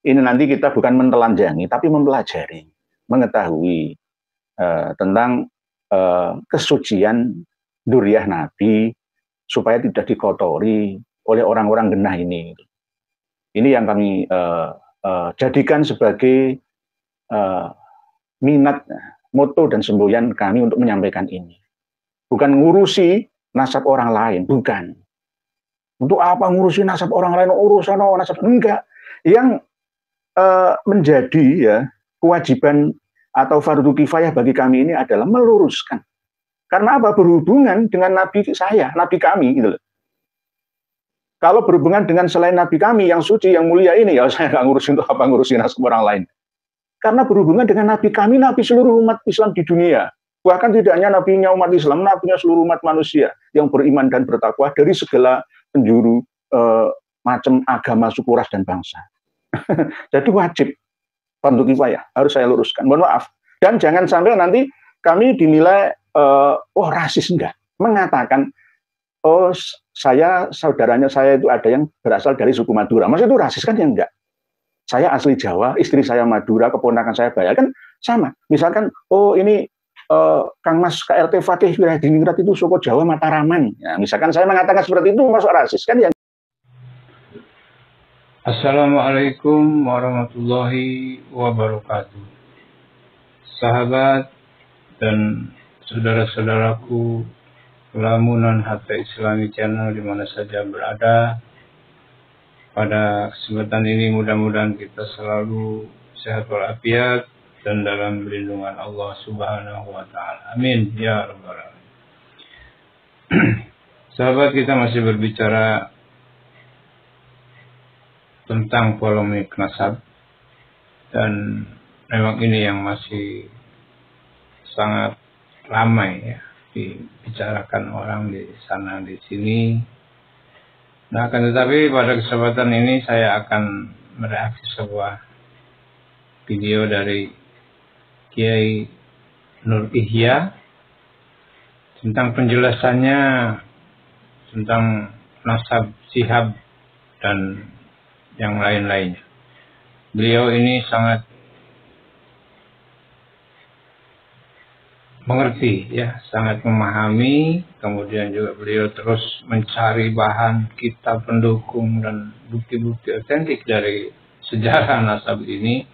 ini nanti kita bukan menelanjangi, tapi mempelajari, mengetahui tentang kesucian dzurriyyah Nabi supaya tidak dikotori oleh orang-orang genah ini. Ini yang kami jadikan sebagai minat, moto dan semboyan kami untuk menyampaikan ini. Bukan ngurusi nasab orang lain, bukan. Untuk apa ngurusi nasab orang lain, urusan nasab, enggak. Yang menjadi ya kewajiban atau fardu kifayah bagi kami ini adalah meluruskan. Karena apa? Berhubungan dengan nabi saya, nabi kami gitu loh. Kalau berhubungan dengan selain nabi kami yang suci, yang mulia ini, ya saya nggak ngurusin untuk apa ngurusin nasab orang lain. Karena berhubungan dengan nabi kami, nabi seluruh umat Islam di dunia. Bahkan tidak hanya nabinya umat Islam, nabinya seluruh umat manusia yang beriman dan bertakwa dari segala penjuru macam agama, suku, ras, dan bangsa. Jadi wajib fardu kifayah, harus saya luruskan. Mohon maaf. Dan jangan sampai nanti kami dinilai rasis, enggak. Mengatakan saya saudaranya saya itu ada yang berasal dari suku Madura. Maksudnya itu rasis kan ya enggak. Saya asli Jawa, istri saya Madura, keponakan saya Bayak kan sama. Misalkan ini Kang Mas KRT Fakih Diningrat itu suku Jawa Mataraman. Ya, misalkan saya mengatakan seperti itu masuk rasis kan ya. Assalamualaikum warahmatullahi wabarakatuh. Sahabat dan saudara-saudaraku lamunan Hatta Islami Channel di mana saja berada. Pada kesempatan ini mudah-mudahan kita selalu sehat walafiat dan dalam perlindungan Allah Subhanahu wa taala. Amin ya rabbal alamin. Sahabat, kita masih berbicara tentang polemik nasab, dan memang ini yang masih sangat ramai ya dibicarakan orang di sana di sini. Nah, akan tetapi pada kesempatan ini saya akan mereaksi sebuah video dari Kiai Nur Ihya tentang penjelasannya tentang nasab, sihab, dan yang lain-lainnya. Beliau ini sangat mengerti ya, sangat memahami, kemudian juga beliau terus mencari bahan kitab pendukung dan bukti-bukti otentik dari sejarah nasab ini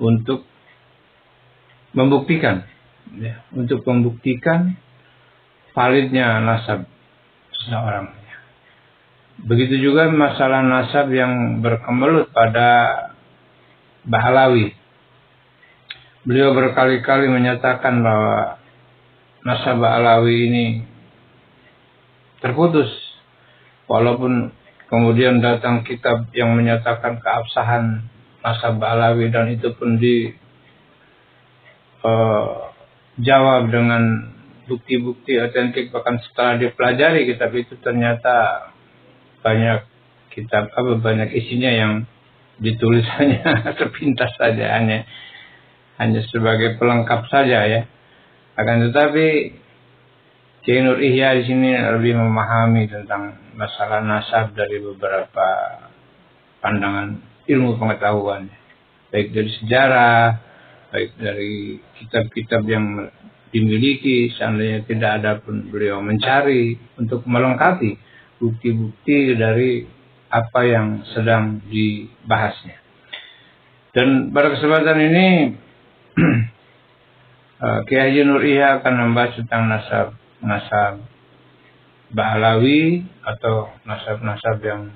untuk membuktikan validnya nasab seseorang. Begitu juga masalah nasab yang berkemelut pada Bahlawi. Beliau berkali-kali menyatakan bahwa nasab Bahlawi ini terputus. Walaupun kemudian datang kitab yang menyatakan keabsahan nasab Bahlawi, dan itu pun jawab dengan bukti-bukti otentik. Bahkan setelah dipelajari kitab itu ternyata banyak banyak isinya yang ditulis hanya terpintas saja, hanya sebagai pelengkap saja ya. Akan tetapi Kiai Nur Ihya di sini lebih memahami tentang masalah nasab dari beberapa pandangan ilmu pengetahuan, baik dari sejarah, baik dari kitab-kitab yang dimiliki. Seandainya tidak ada pun beliau mencari untuk melengkapi bukti-bukti dari apa yang sedang dibahasnya. Dan pada kesempatan ini Kiai Haji Nur Ihya akan membahas tentang nasab Bahlawi atau nasab-nasab yang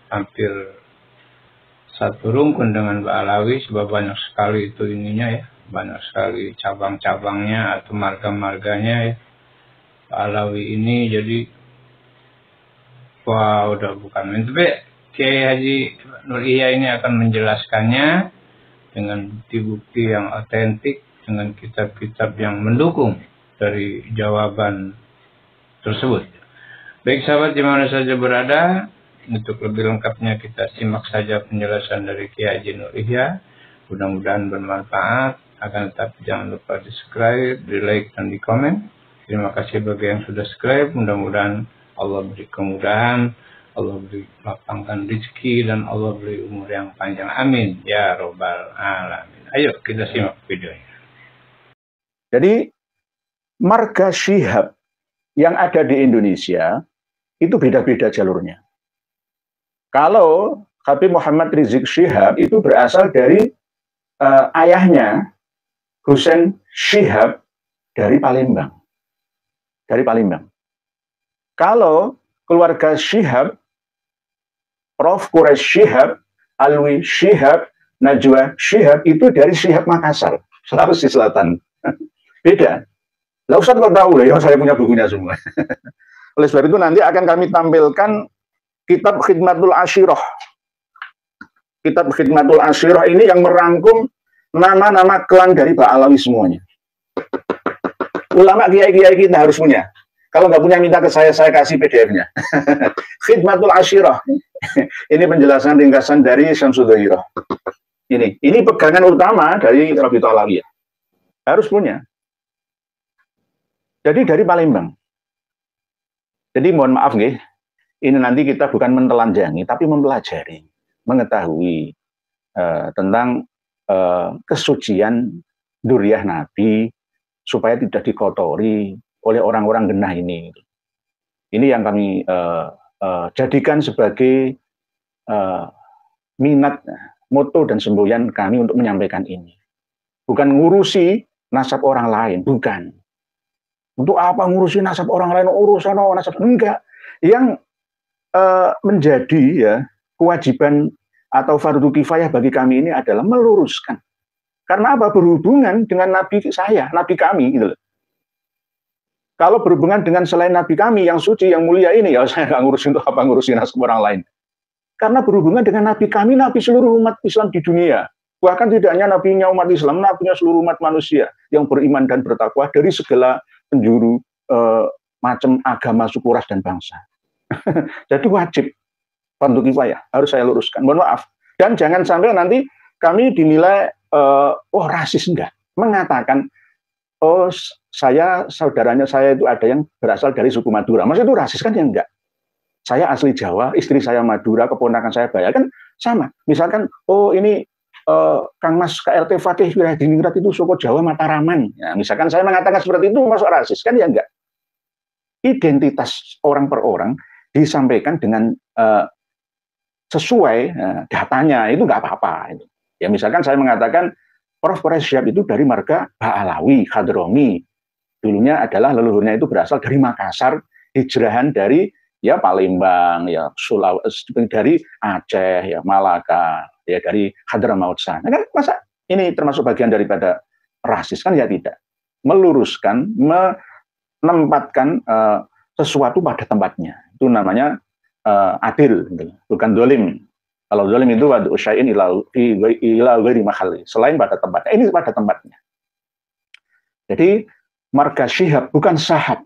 hampir satu rukun dengan Bahlawi, sebab banyak sekali itu ininya ya, banyak sekali cabang-cabangnya atau marga-marganya ya Bahlawi ini. Jadi udah bukan main. Tapi Kiai Haji Nur Ihya ini akan menjelaskannya dengan bukti-bukti yang otentik, dengan kitab-kitab yang mendukung dari jawaban tersebut. Baik sahabat di mana saja berada, untuk lebih lengkapnya kita simak saja penjelasan dari Kiai Haji Nur Ihya. Mudah-mudahan bermanfaat. Akan tetapi jangan lupa di subscribe, di like, dan di komen. Terima kasih bagi yang sudah subscribe. Mudah-mudahan Allah beri kemudahan Allah beri lapangkan rezeki, dan Allah beri umur yang panjang. Amin ya robbal alamin. Ayo kita simak videonya. Jadi marga Syihab yang ada di Indonesia itu beda-beda jalurnya. Kalau Habib Muhammad Rizik Syihab itu berasal dari ayahnya Husain Syihab dari Palembang. Dari Palembang. Kalau keluarga Syihab, Prof. Quraish Syihab, Alwi Syihab, Najwa Syihab itu dari Syihab Makassar, Sulawesi Selatan. Beda. Lah Ustaz kok tahu ya, saya punya bukunya semua. Oleh sebab itu nanti akan kami tampilkan kitab Khidmatul Ashirah. Kitab Khidmatul Ashirah ini yang merangkum nama-nama klan dari Ba'alawi semuanya. Ulama kiai-kiai kita harus punya. Kalau nggak punya minta ke saya kasih PDF-nya. Khidmatul Ashirah. Ini penjelasan ringkasan dari Syamsuddaulah. Ini pegangan utama dari Rabithah Alawiyah. Harus punya. Jadi dari Palembang. Jadi mohon maaf nih, ini nanti kita bukan mentelanjangi, tapi mempelajari, mengetahui tentang kesucian dzurriyyah Nabi supaya tidak dikotori oleh orang-orang genah ini. Ini yang kami jadikan sebagai minat, moto dan semboyan kami untuk menyampaikan ini. Bukan ngurusi nasab orang lain, bukan. Untuk apa ngurusi nasab orang lain, urusan nasab, enggak. Yang menjadi ya kewajiban atau fardu kifayah bagi kami ini adalah meluruskan. Karena apa? Berhubungan dengan nabi saya, nabi kami gitu loh. Kalau berhubungan dengan selain nabi kami yang suci, yang mulia ini, ya saya nggak ngurusin untuk apa ngurusin nasab orang lain. Karena berhubungan dengan nabi kami, nabi seluruh umat Islam di dunia. Bahkan tidak hanya nabinya umat Islam, nabinya seluruh umat manusia yang beriman dan bertakwa dari segala penjuru macam agama, suku, ras, dan bangsa. Jadi wajib fardu kifayah, harus saya luruskan. Mohon maaf. Dan jangan sampai nanti kami dinilai rasis, enggak. Mengatakan saudaranya saya itu ada yang berasal dari suku Madura. Maksudnya itu rasis kan? Ya enggak. Saya asli Jawa, istri saya Madura, keponakan saya Bayak, kan sama. Misalkan ini Kang Mas KLT Fatih Wiradiningrat itu suku Jawa Mataraman. Ya, misalkan saya mengatakan seperti itu masuk rasis kan? Ya enggak. Identitas orang per orang disampaikan dengan sesuai datanya, itu nggak apa-apa. Ya misalkan saya mengatakan Prof. Quraish Syihab itu dari marga Ba'alawi, Hadromi. Dulunya adalah leluhurnya itu berasal dari Makassar, hijrahan dari ya Palembang, ya Sulawesi, dari Aceh, ya Malaka, ya dari Hadramaut sana. Kan masa ini termasuk bagian daripada rasis kan? Ya tidak. Meluruskan, menempatkan sesuatu pada tempatnya. Itu namanya adil, bukan dolim. Kalau dolim itu wadu syai'in ila ghairi mahalli, selain pada tempatnya. Ini pada tempatnya. Jadi marga Syihab bukan Sahab,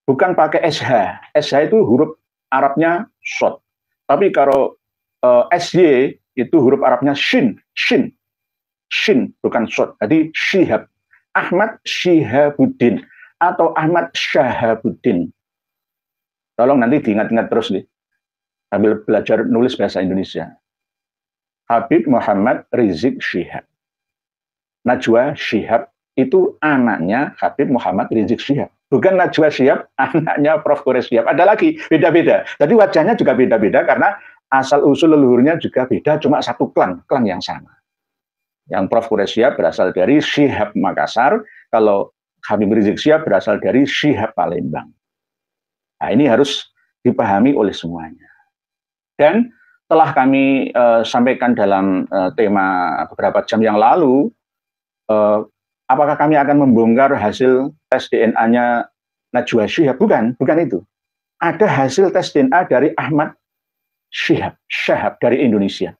bukan pakai SH. SH itu huruf Arabnya shod. Tapi kalau SY itu huruf Arabnya shin, bukan shod. Jadi Syihab, Ahmad Syihabuddin atau Ahmad Syahabuddin. Tolong nanti diingat-ingat terus nih, sambil belajar nulis bahasa Indonesia. Habib Muhammad Rizik Syihab. Najwa Syihab itu anaknya Habib Muhammad Rizik Syihab. Bukan Najwa Syihab, anaknya Prof. Quraish Syihab. Ada lagi, beda-beda. Jadi wajahnya juga beda-beda karena asal-usul leluhurnya juga beda, cuma satu klan yang sama. Yang Prof. Quraish Syihab berasal dari Syihab Makassar, kalau Habib Rizik Syihab berasal dari Syihab Palembang. Nah, ini harus dipahami oleh semuanya. Dan telah kami sampaikan dalam tema beberapa jam yang lalu, apakah kami akan membongkar hasil tes DNA-nya Najwa Syihab? Bukan itu. Ada hasil tes DNA dari Ahmad Syihab dari Indonesia.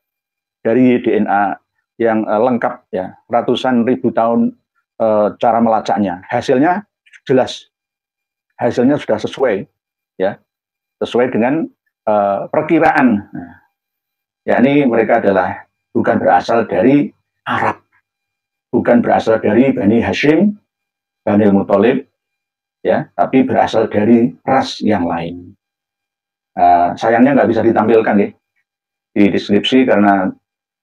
Dari DNA yang lengkap, ya, ratusan ribu tahun cara melacaknya. Hasilnya jelas. Hasilnya sudah sesuai, ya, sesuai dengan perkiraan. Yakni mereka adalah bukan berasal dari Arab, bukan berasal dari Bani Hashim, Bani Muthalib, ya, tapi berasal dari ras yang lain. Sayangnya nggak bisa ditampilkan ya di deskripsi karena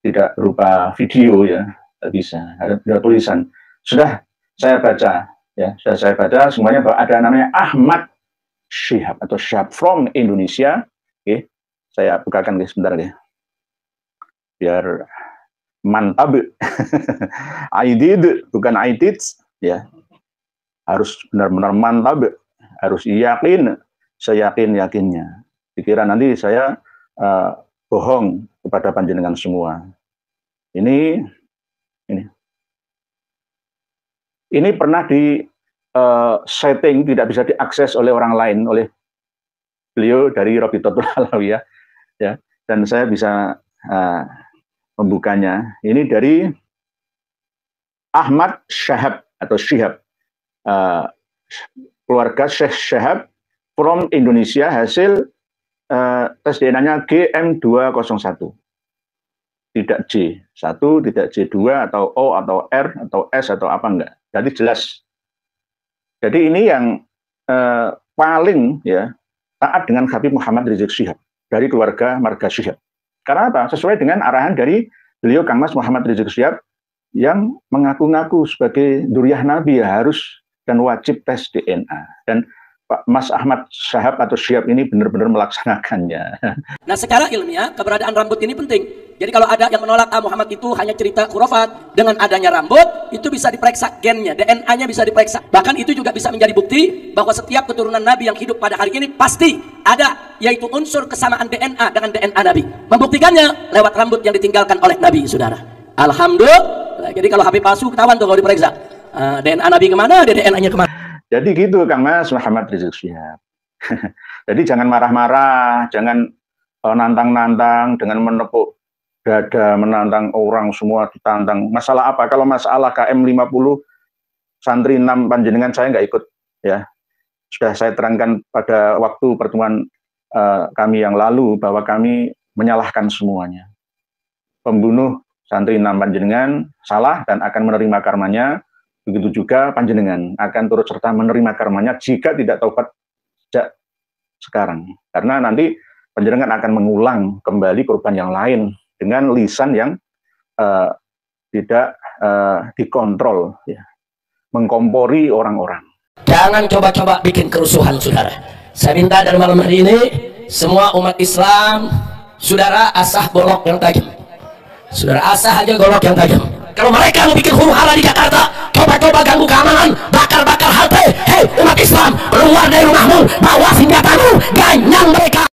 tidak berupa video ya, nggak bisa, ada tulisan. Sudah saya baca ya, sudah saya baca semuanya bahwa ada namanya Ahmad Syihab atau Syihab from Indonesia. Oke, saya bukakan guys sebentar ya, biar mantap. I did, bukan I did ya, harus benar-benar mantap, harus yakin, seyakin-yakinnya. Dikira nanti saya bohong kepada panjenengan semua. Ini pernah di setting tidak bisa diakses oleh orang lain, oleh beliau dari Rabitatul Alawiyah ya, dan saya bisa membukanya. Ini dari Ahmad Syihab atau Syihab, keluarga Syekh Syihab from Indonesia, hasil tes DNA-nya GM201, tidak J1, tidak J2 atau O atau R atau S atau apa enggak. Jadi jelas. Jadi ini yang paling ya taat dengan Habib Muhammad Rizik Syihab dari keluarga marga Syihab. Karena apa? Sesuai dengan arahan dari beliau Kang Mas Muhammad Rizik Syihab yang mengaku-ngaku sebagai duriah Nabi ya, harus dan wajib tes DNA. Dan Pak Mas Ahmad Syihab atau Syihab ini benar-benar melaksanakannya. Nah, secara ilmiah keberadaan rambut ini penting. Jadi kalau ada yang menolak Muhammad itu hanya cerita khurafat, dengan adanya rambut itu bisa diperiksa gennya, DNA-nya bisa diperiksa. Bahkan itu juga bisa menjadi bukti bahwa setiap keturunan Nabi yang hidup pada hari ini pasti ada, yaitu unsur kesamaan DNA dengan DNA Nabi. Membuktikannya lewat rambut yang ditinggalkan oleh Nabi, saudara. Alhamdulillah. Jadi kalau Habib palsu ketahuan tuh kalau diperiksa. DNA Nabi kemana, DNA-nya kemana. Jadi gitu Kang Mas Muhammad Rizik Syihab. Jadi jangan marah-marah, jangan nantang-nantang dengan menepuk dada, menantang orang semua ditantang. Masalah apa? Kalau masalah KM 50 santri 6 panjenengan saya nggak ikut ya. Sudah saya terangkan pada waktu pertemuan kami yang lalu bahwa kami menyalahkan semuanya. Pembunuh santri 6 panjenengan salah dan akan menerima karmanya. Begitu juga panjenengan akan turut serta menerima karmanya jika tidak taubat sejak sekarang. Karena nanti panjenengan akan mengulang kembali korban yang lain dengan lisan yang tidak dikontrol, ya, mengkompori orang-orang. Jangan coba-coba bikin kerusuhan, saudara. Saya minta dari malam hari ini semua umat Islam, saudara, asah golok yang tajam. Saudara, asah aja golok yang tajam. Kalau mereka mau bikin huru hara di Jakarta, coba-coba ganggu keamanan, bakar-bakar halte. Hei umat Islam, keluar dari rumahmu, bawa senjatamu, ganyang mereka.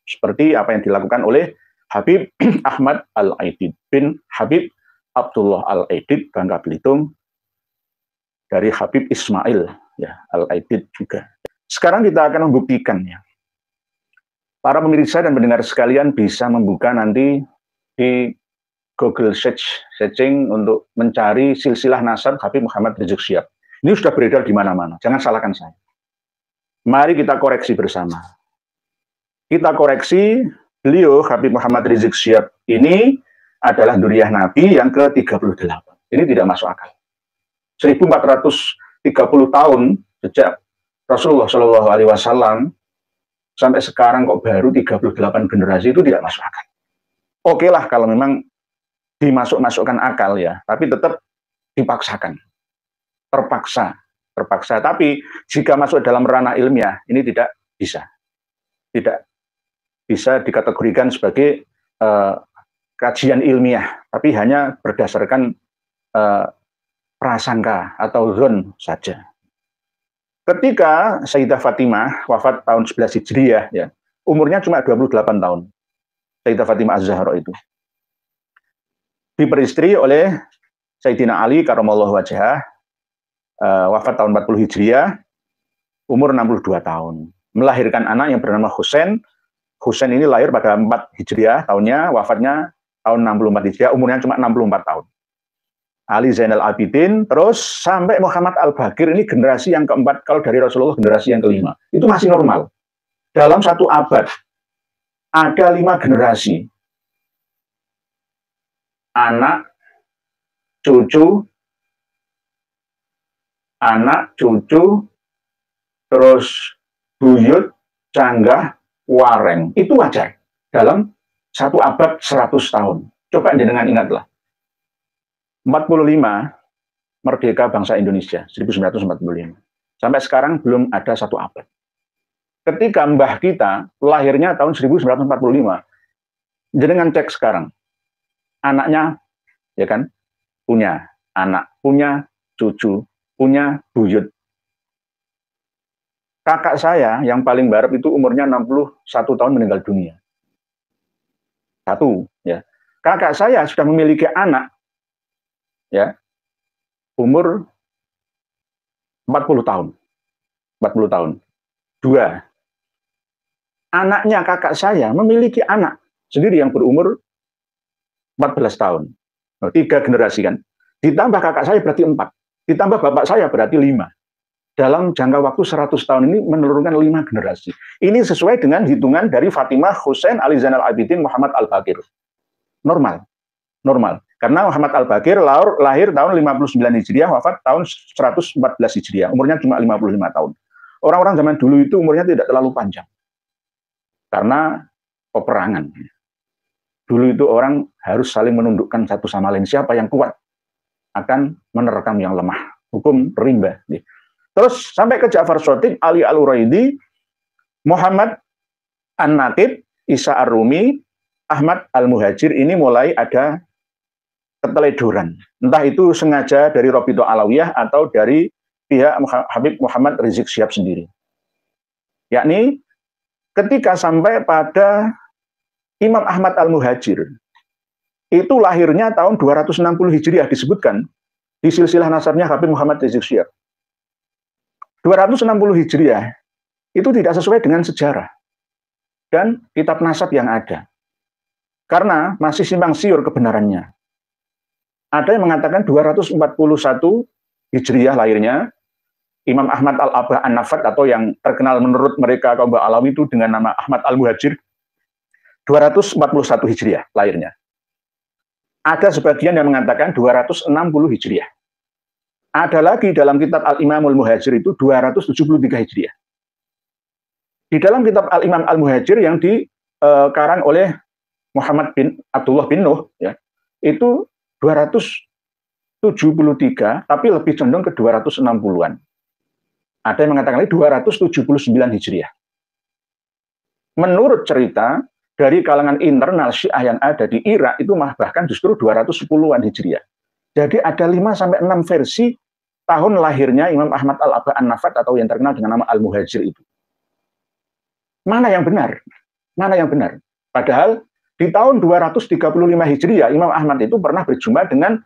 Seperti apa yang dilakukan oleh Habib Ahmad Al-Aidid bin Habib Abdullah Al-Aidid Bangka Belitung, dari Habib Ismail ya Al-Aidid juga. Sekarang kita akan membuktikannya. Para pemirsa dan pendengar sekalian bisa membuka nanti di Google searching untuk mencari silsilah nasab Habib Muhammad Rizik Syihab. Ini sudah beredar di mana-mana. Jangan salahkan saya. Mari kita koreksi bersama. Kita koreksi, beliau Habib Muhammad Rizik Syihab ini adalah duriah Nabi yang ke-38. Ini tidak masuk akal. 1430 tahun sejak Rasulullah Shallallahu Alaihi Wasallam sampai sekarang kok baru 38 generasi, itu tidak masuk akal. Oke lah kalau memang dimasukkan akal ya, tapi tetap dipaksakan, terpaksa. Tapi jika masuk dalam ranah ilmiah, ini tidak bisa dikategorikan sebagai kajian ilmiah, tapi hanya berdasarkan prasangka atau zon saja. Ketika Sayyidah Fatimah wafat tahun 11 Hijriah, ya, umurnya cuma 28 tahun. Sayyidah Fatimah Az-Zahra itu diperistri oleh Sayyidina Ali karamallahu wajhah, wafat tahun 40 Hijriah, umur 62 tahun. Melahirkan anak yang bernama Husain. Husain ini lahir pada 4 Hijriah tahunnya, wafatnya tahun 64 Hijriah, umurnya cuma 64 tahun. Ali Zainal Abidin, terus sampai Muhammad Al-Baqir, ini generasi yang keempat, kalau dari Rasulullah generasi yang kelima. Itu masih normal. Dalam satu abad, ada 5 generasi. Anak, cucu, terus buyut, canggah, Wareng. Itu wajar dalam satu abad 100 tahun. Coba dengan ingatlah. 45 merdeka bangsa Indonesia 1945. Sampai sekarang belum ada satu abad. Ketika mbah kita lahirnya tahun 1945, jenengan cek sekarang, anaknya ya kan punya anak, punya cucu, punya buyut. Kakak saya yang paling barat itu umurnya 61 tahun meninggal dunia. Satu, ya. Kakak saya sudah memiliki anak, ya, umur 40 tahun. 40 tahun. Dua, anaknya kakak saya memiliki anak sendiri yang berumur 14 tahun. Oh, 3 generasi kan. Ditambah kakak saya berarti 4. Ditambah bapak saya berarti 5. Dalam jangka waktu 100 tahun ini menurunkan 5 generasi. Ini sesuai dengan hitungan dari Fatimah Hussein Ali Zainal Abidin Muhammad Al-Baqir. Normal. Normal. Karena Muhammad Al-Baqir lahir tahun 59 Hijriah, wafat tahun 114 Hijriah. Umurnya cuma 55 tahun. Orang-orang zaman dulu itu umurnya tidak terlalu panjang. Karena peperangan. Dulu itu orang harus saling menundukkan satu sama lain. Siapa yang kuat akan menerkam yang lemah. Hukum rimba. Terus sampai ke Ja'far Shadiq, Ali Al-Uraidi, Muhammad An-Naqib, Isa Ar-Rumi, Ahmad Al-Muhajir, ini mulai ada keteledoran. Entah itu sengaja dari Robito Alawiyah atau dari pihak Habib Muhammad Rizik Syihab sendiri. Yakni ketika sampai pada Imam Ahmad Al-Muhajir, itu lahirnya tahun 260 Hijriah disebutkan di silsilah nasabnya Habib Muhammad Rizik Syihab. 260 Hijriah itu tidak sesuai dengan sejarah dan kitab nasab yang ada. Karena masih simpang siur kebenarannya. Ada yang mengatakan 241 Hijriah lahirnya Imam Ahmad Al-Abah An-Nafat atau yang terkenal menurut mereka kaum Alawi itu dengan nama Ahmad Al-Muhajir. 241 Hijriah lahirnya. Ada sebagian yang mengatakan 260 Hijriah. Ada lagi dalam kitab Al-Imamul Muhajir itu 273 Hijriah. Di dalam kitab Al-Imam Al-Muhajir yang dikarang oleh Muhammad bin Abdullah bin Nuh, ya, itu 273, tapi lebih condong ke 260-an. Ada yang mengatakan lagi 279 Hijriah. Menurut cerita, dari kalangan internal Syiah yang ada di Irak, itu bahkan justru 210-an Hijriah. Jadi ada 5-6 versi tahun lahirnya Imam Ahmad Al-Abah An-Nafat atau yang terkenal dengan nama Al-Muhajir itu. Mana yang benar? Mana yang benar? Padahal di tahun 235 Hijriah, Imam Ahmad itu pernah berjumpa dengan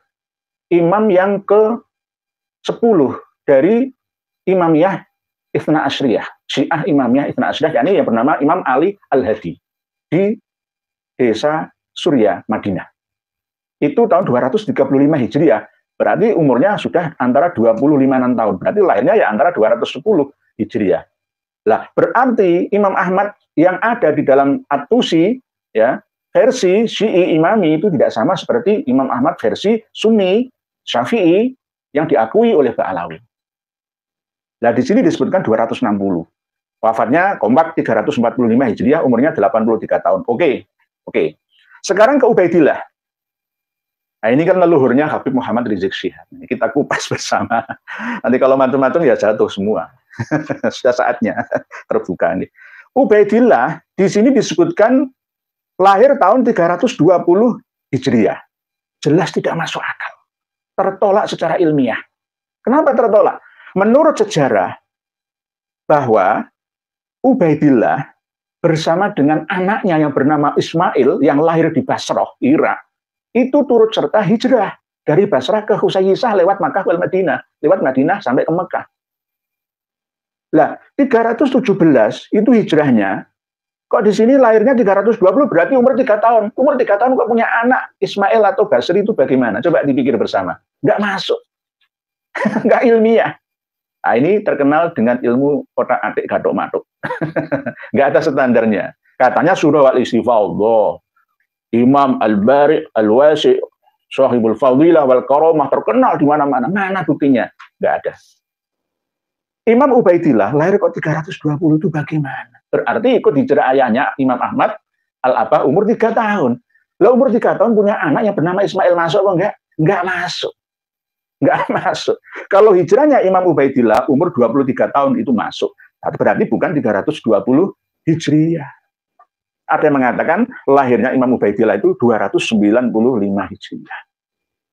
imam yang ke-10 dari Imamiyah Itsna Asyriyah, Syiah Imamiyah Itsna Asyriyah, yakni yang bernama Imam Ali Al-Hadi di desa Surya, Madinah. Itu tahun 235 Hijriah. Berarti umurnya sudah antara 25-an tahun. Berarti lahirnya ya antara 210 Hijriah. Lah, berarti Imam Ahmad yang ada di dalam At-Tusi, ya, versi Syi'i Imami itu tidak sama seperti Imam Ahmad versi Sunni Syafi'i yang diakui oleh Ba'alawi. Nah, di sini disebutkan 260. Wafatnya kompak 345 Hijriah, umurnya 83 tahun. Oke. Sekarang ke Ubaidillah. Nah, ini kan leluhurnya Habib Muhammad Rizik Syihab. Kita kupas bersama. Nanti kalau mantung-mantung ya jatuh semua. Sudah saatnya terbuka nih. Ubaidillah di sini disebutkan lahir tahun 320 Hijriah. Jelas tidak masuk akal. Tertolak secara ilmiah. Kenapa tertolak? Menurut sejarah bahwa Ubaidillah bersama dengan anaknya yang bernama Ismail yang lahir di Basrah, Irak, itu turut serta hijrah dari Basrah ke Husayyisah lewat Makkah wal Madinah, lewat Madinah sampai ke Mekah. Lah, 317 itu hijrahnya. Kok di sini lahirnya 320 berarti umur 3 tahun. Umur 3 tahun kok punya anak Ismail atau Basri itu bagaimana? Coba dipikir bersama. Nggak masuk. Nggak ilmiah. Nah, ini terkenal dengan ilmu otak-atik gathok-mathuk. Nggak ada standarnya. Katanya surah al-Istifadhah. Imam Al-Bari Al-Wasi, Sahibul Fadilah wal Karamah, terkenal di mana-mana. Mana buktinya? Nggak ada. Imam Ubaidillah lahir kok 320 itu bagaimana? Berarti ikut hijrah ayahnya Imam Ahmad Al-Abah umur 3 tahun. Lah umur 3 tahun punya anak yang bernama Ismail masuk apa enggak? Enggak masuk. Enggak masuk. Kalau hijrahnya Imam Ubaidillah umur 23 tahun itu masuk. Berarti bukan 320 Hijriyah. Ada yang mengatakan lahirnya Imam Ubaidillah itu 295 Hijriyah.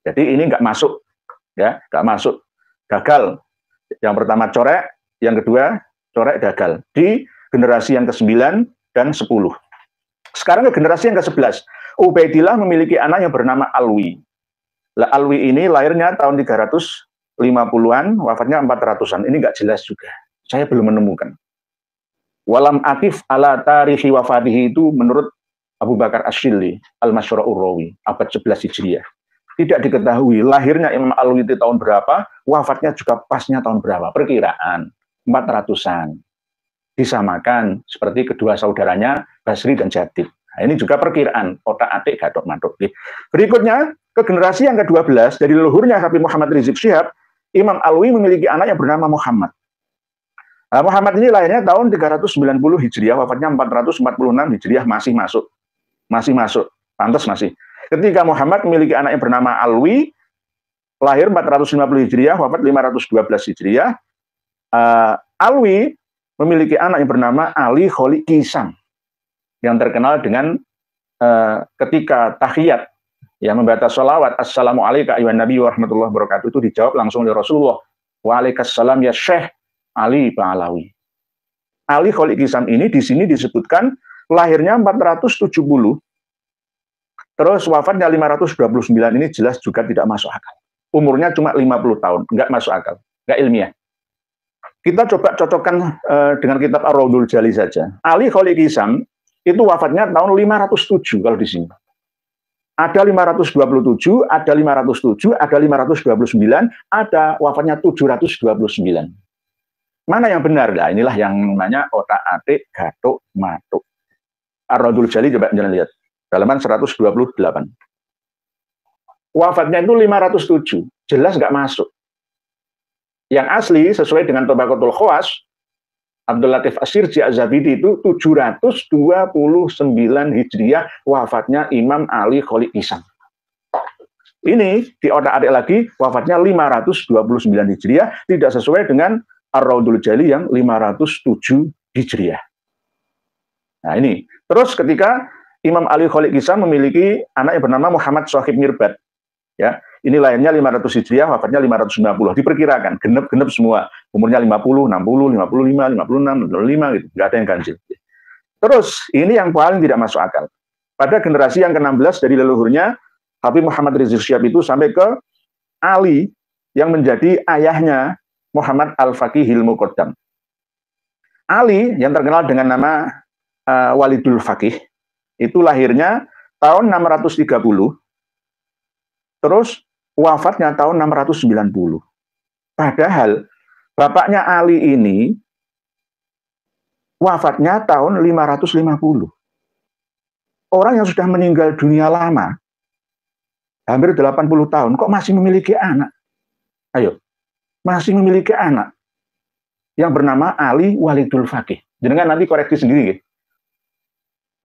Jadi ini enggak masuk. Ya, enggak masuk. Gagal. Yang pertama corek, yang kedua corek gagal. Di generasi yang ke-9 dan 10. Sekarang ke generasi yang ke-11. Ubaidillah memiliki anak yang bernama Alwi. Lah, Alwi ini lahirnya tahun 350-an, wafatnya 400-an. Ini nggak jelas juga. Saya belum menemukan. Walam atif ala tarihi wafatihi itu menurut Abu Bakar Asyili, Al-Masyura'ur Rawi, abad 11 Hijriah. Tidak diketahui lahirnya Imam Alwi itu tahun berapa, wafatnya juga pasnya tahun berapa. Perkiraan 400-an. Disamakan seperti kedua saudaranya Basri dan Jadid. Nah, ini juga perkiraan, otak-atik, gatok-matok. Berikutnya, ke generasi yang ke-12, dari leluhurnya Habib Muhammad Rizik Syihab, Imam Alwi memiliki anak yang bernama Muhammad. Nah, Muhammad ini lahirnya tahun 390 Hijriah, wafatnya 446 Hijriah, masih masuk. Masih masuk, pantas masih. Ketika Muhammad memiliki anak yang bernama Alwi, lahir 450 Hijriah, wafat 512 Hijriah. Alwi memiliki anak yang bernama Ali Kholi Kisam, yang terkenal dengan ketika tahiyat, ya, membaca sholawat, Assalamualaikum ayuhan Nabi wa rahmatullahi wabarakatuh, itu dijawab langsung oleh Rasulullah. Waalaikumsalam ya Syekh Ali Ba'alawi. Ali Kholi Kisam ini di sini disebutkan lahirnya 470, terus wafatnya 529, ini jelas juga tidak masuk akal. Umurnya cuma 50 tahun, nggak masuk akal, nggak ilmiah. Kita coba cocokkan dengan kitab Ar-Raudhul Jali saja. Ali Kholi Kisam itu wafatnya tahun 507 kalau di sini. Ada 527, ada 507, ada 529, ada wafatnya 729. Mana yang benar? Nah, inilah yang namanya otak-atik, gatuk-matuk. Ar-Raudhul Jali coba jangan lihat. Halaman 128. Wafatnya itu 507. Jelas nggak masuk. Yang asli sesuai dengan Tabaqatul Khawas, Abdul Latif As-Sirji Az-Zabidi itu 729 Hijriah wafatnya Imam Ali Kholi Kisam. Ini di otak-atik lagi wafatnya 529 Hijriah, tidak sesuai dengan Ar-Raudhul Jali yang 507 Hijriah. Nah ini. Terus ketika Imam Ali Kholi Kisam memiliki anak yang bernama Muhammad Shahib Mirbad. Ya, ini lahirnya 500 Hijriah, wafatnya 590. Diperkirakan genep-genep semua. Umurnya 50, 60, 55, 56, 55 gitu. Enggak ada yang ganjil. Terus ini yang paling tidak masuk akal. Pada generasi yang ke-16 dari leluhurnya Habib Muhammad Rizik Syihab itu sampai ke Ali yang menjadi ayahnya Muhammad Al-Faqihil Muqaddam. Ali yang terkenal dengan nama Walidul Faqih itu lahirnya tahun 630, terus wafatnya tahun 690. Padahal bapaknya Ali ini wafatnya tahun 550. Orang yang sudah meninggal dunia lama, hampir 80 tahun, kok masih memiliki anak? Ayo, masih memiliki anak yang bernama Ali Walidul Faqih. Jangan nanti koreksi sendiri. Ya.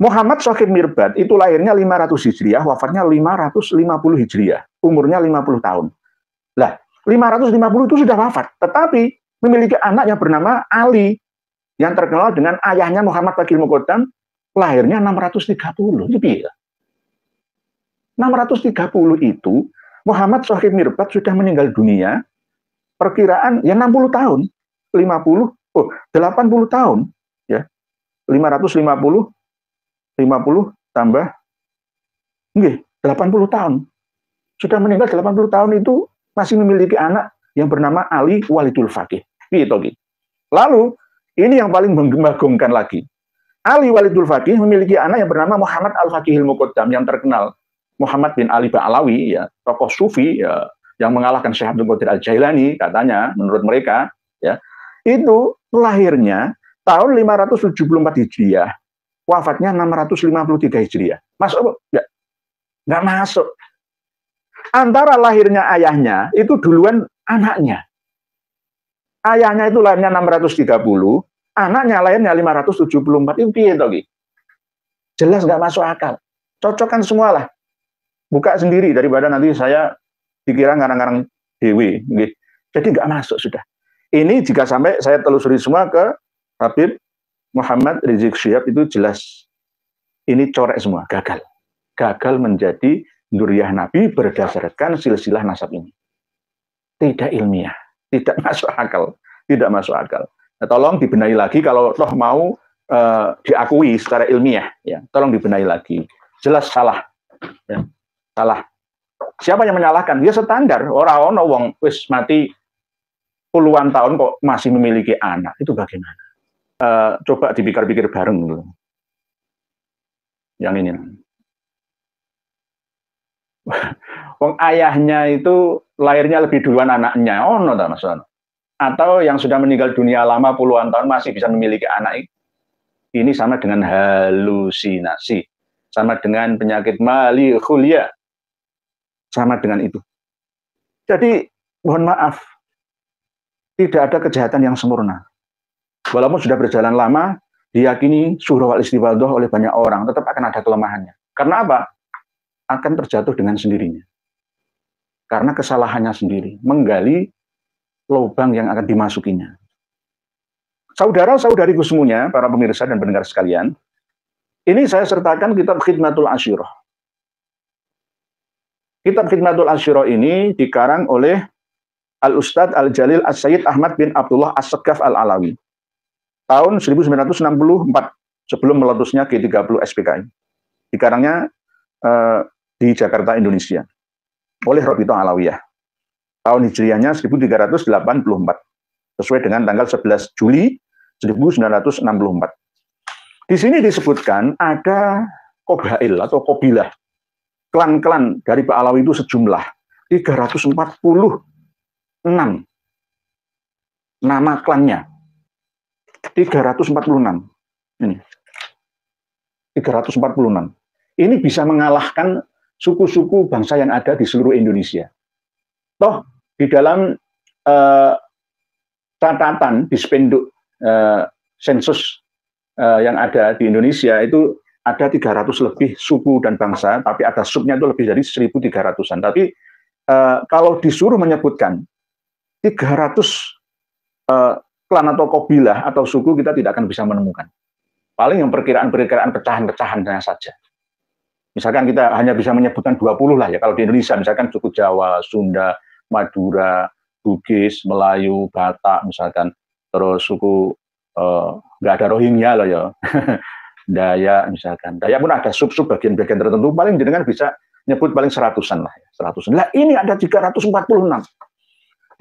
Muhammad Shahib Mirbad itu lahirnya 500 Hijriah, wafatnya 550 Hijriah. Umurnya 50 tahun. Lah, 550 itu sudah wafat. Tetapi memiliki anak yang bernama Ali, yang terkenal dengan ayahnya Muhammad Faqihil Muqaddam, lahirnya 630. Itu biar. 630 itu, Muhammad Shahib Mirbad sudah meninggal dunia, perkiraan ya 60 tahun. 80 tahun. Ya. 550 tambah 80 tahun. Sudah meninggal 80 tahun itu masih memiliki anak yang bernama Ali Walidul Faqih. Gitu. Lalu, ini yang paling membagongkan lagi. Ali Walidul Faqih memiliki anak yang bernama Muhammad Al-Faqihil Muqaddam yang terkenal. Muhammad bin Ali Ba'alawi, ya, tokoh sufi ya, yang mengalahkan Syekh Abdul Qadir Al-Jailani katanya menurut mereka, ya. Itu lahirnya tahun 574 Hijriah. Wafatnya 653 Hijriah. Masuk? Enggak. Enggak masuk. Antara lahirnya ayahnya, itu duluan anaknya. Ayahnya itu lahirnya 630, anaknya lahirnya 574. Itu piye to iki? Jelas nggak masuk akal. Cocokkan semualah. Buka sendiri daripada nanti saya dikira ngarang-ngarang dewe. Jadi nggak masuk sudah. Ini jika sampai saya telusuri semua ke Habib Muhammad Rizik Syihab itu jelas. Ini corek semua, gagal. Gagal menjadi dzurriyyah Nabi berdasarkan silsilah nasab ini. Tidak ilmiah, tidak masuk akal, tidak masuk akal. Nah, tolong dibenahi lagi kalau toh mau diakui secara ilmiah, ya. Tolong dibenahi lagi. Jelas salah, ya. Salah. Siapa yang menyalahkan? Dia standar. Orang wong wis mati puluhan tahun kok masih memiliki anak. Itu bagaimana? Coba dipikir-pikir bareng dulu. Yang ini. Wong ayahnya itu lahirnya lebih duluan anaknya, ono ta Mas? Atau yang sudah meninggal dunia lama puluhan tahun masih bisa memiliki anak. Ini sama dengan halusinasi, sama dengan penyakit malihulia, sama dengan itu. Jadi mohon maaf, tidak ada kejahatan yang sempurna. Walaupun sudah berjalan lama, diyakini syuhra wal istifadah oleh banyak orang, tetap akan ada kelemahannya. Karena apa? Akan terjatuh dengan sendirinya. Karena kesalahannya sendiri, menggali lubang yang akan dimasukinya. Saudara-saudariku semuanya, para pemirsa dan pendengar sekalian, ini saya sertakan kitab Khidmatul Asyirah. Kitab Khidmatul Asyirah ini dikarang oleh Al-Ustadz Al-Jalil As-Sayyid Ahmad bin Abdullah As-Segaf Al-Alawi. Tahun 1964, sebelum meletusnya G30 SPKI. Dikarangnya di Jakarta, Indonesia, oleh Robito Alawiyah. Tahun hijriahnya 1384, sesuai dengan tanggal 11 Juli 1964. Di sini disebutkan ada Qabail atau Qabilah, klan-klan dari Pak Alawi itu sejumlah 346 nama klannya. 346. Ini. 346. Ini bisa mengalahkan suku-suku bangsa yang ada di seluruh Indonesia. Toh di dalam catatan di spenduk sensus yang ada di Indonesia itu ada 300 lebih suku dan bangsa, tapi ada subnya itu lebih dari 1.300-an. Tapi kalau disuruh menyebutkan 300 klan atau kabilah atau suku, kita tidak akan bisa menemukan. Paling yang perkiraan-perkiraan pecahan-pecahannya saja. Misalkan kita hanya bisa menyebutkan 20 lah ya, kalau di Indonesia, misalkan suku Jawa, Sunda, Madura, Bugis, Melayu, Batak, misalkan, terus suku, nggak ada Rohingya loh ya, Dayak misalkan, Dayak pun ada sub-sub bagian-bagian tertentu, paling jenengan bisa nyebut paling 100-an lah, 100-an. Lah ini ada 346.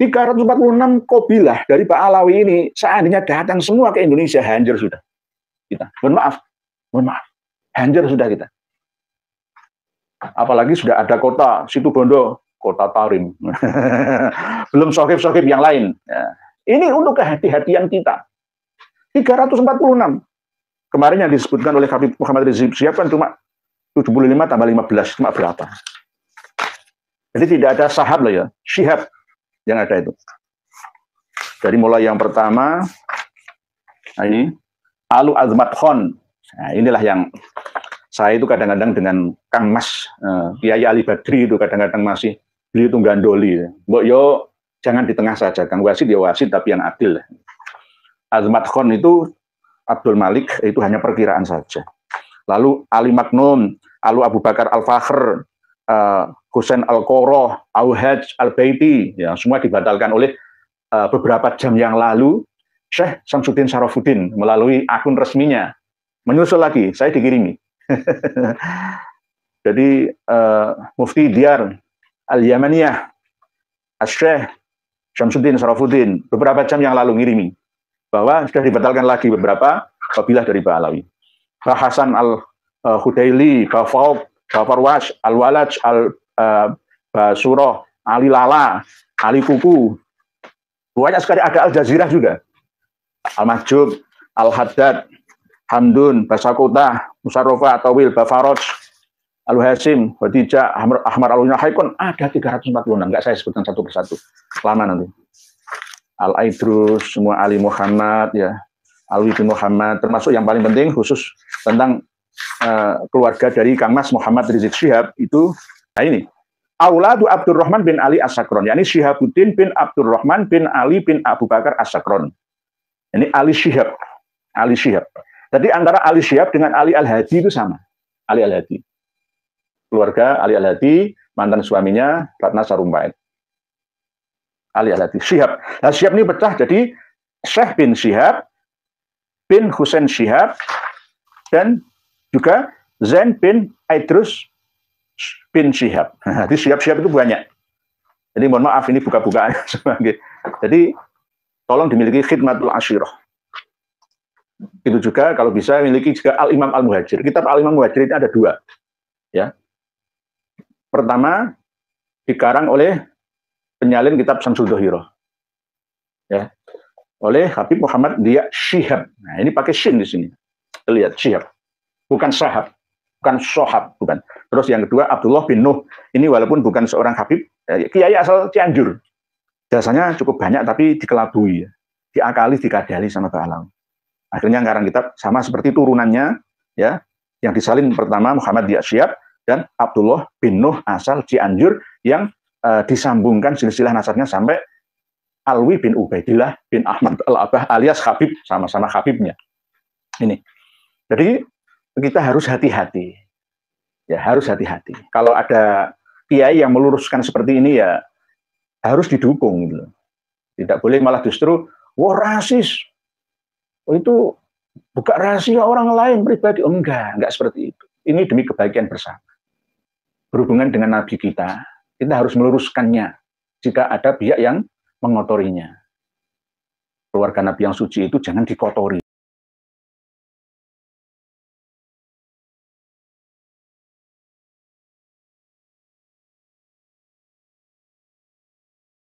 346 kabilah dari Pak Alawi ini, seandainya datang semua ke Indonesia, hancur sudah. Kita, mohon maaf, hancur sudah kita. Apalagi sudah ada kota Situbondo, kota Tarim. Belum sohib-sohib yang lain. Ya. Ini untuk kehati-hatian kita. 346. Kemarin yang disebutkan oleh Habib Muhammad Rizik Syihab kan cuma 75 tambah 15, cuma berapa? Jadi tidak ada sahab lah ya, Syihab yang ada itu. Dari mulai yang pertama, nah ini, Alu Azmat Khan. Nah, inilah yang saya itu kadang-kadang dengan Kang Mas, Kiai Ali Badri itu kadang-kadang masih beliau itu gandoli. Mbok yo jangan di tengah saja, Kang Wasid ya wasid tapi yang adil. Azmat Khan itu Abdul Malik itu hanya perkiraan saja. Lalu Ali Maknun, Alu Abu Bakar Al-Fakhr, Husain Al-Qoroh, Auhaj Al-Baiti, ya, semua dibatalkan oleh beberapa jam yang lalu. Syekh Samsudin Syarafuddin melalui akun resminya menyusul lagi, saya dikirimi. Jadi Mufti Diyar Al-Yamaniyah Syekh Syamsuddin Syarafuddin beberapa jam yang lalu ngirimi bahwa sudah dibatalkan lagi beberapa kabilah dari Pak Alawi. Pak Hasan Al-Hudaili, Pak Fauk, Pak Farwash, Al-Walaj, Al-Basuroh, Ali Lala, Ali Kuku. Banyak sekali, ada Al-Jazirah juga. Al-Mahjub, Al-Haddad, Hamdun, Basakota, Musarrofa, Tawil, Bafaroj, Al-Hasim, Khadijah, Ahmad Al-Unahaikon, ada 346, enggak saya sebutkan satu persatu, lama nanti. Al-Aidrus, semua Ali Muhammad, ya, Alwi bin Muhammad, termasuk yang paling penting khusus tentang keluarga dari Kang Mas Muhammad Rizik Syihab itu, nah ini, Auladu Abdurrahman bin Ali As-Sakron, yakni Syihabuddin bin Abdurrahman bin Ali bin Abu Bakar As-Sakron. Ini Ali Syihab, Ali Syihab. Jadi antara Ali Syihab dengan Ali Al-Hadi itu sama, Ali Al-Hadi. Keluarga Ali Al-Hadi, mantan suaminya Ratna Sarumpait. Ali Al-Hadi, Syihab. Nah, Syihab ini pecah jadi Syekh bin Syihab, bin Husain Syihab, dan juga Zain bin Aidrus bin Syihab. Nah, jadi Syihab-Syihab itu banyak. Jadi mohon maaf ini buka-bukaan. Jadi tolong dimiliki khidmatul asyirah. Itu juga kalau bisa memiliki juga Al-Imam Al-Muhajir. Kitab Al-Imam Al-Muhajir ini ada 2. Ya. Pertama dikarang oleh penyalin kitab Syamsul Dhohirah. Ya. Oleh Habib Muhammad Dia Syihab. Nah, ini pakai shin di sini. Lihat Syihab. Bukan Sahab, bukan Sohab, bukan. Terus yang kedua Abdullah bin Nuh. Ini walaupun bukan seorang Habib, kiai asal Cianjur. Jasanya cukup banyak tapi dikelabui, ya. Diakali, dikadali sama Mbah Alam. Akhirnya ngarang kitab sama seperti turunannya, ya, yang disalin pertama Muhammad Dia Syihab dan Abdullah bin Nuh asal Cianjur yang disambungkan silsilah nasabnya sampai Alwi bin Ubaidillah bin Ahmad Al-Abah alias Habib, sama-sama Habibnya. Ini. Jadi kita harus hati-hati. Ya, harus hati-hati. Kalau ada kiai yang meluruskan seperti ini ya harus didukung gitu. Tidak boleh malah justru wah rasis. Oh, itu buka rahasia orang lain pribadi. Oh, enggak seperti itu. Ini demi kebaikan bersama. Berhubungan dengan Nabi kita harus meluruskannya jika ada pihak yang mengotorinya. Keluarga Nabi yang suci itu jangan dikotori.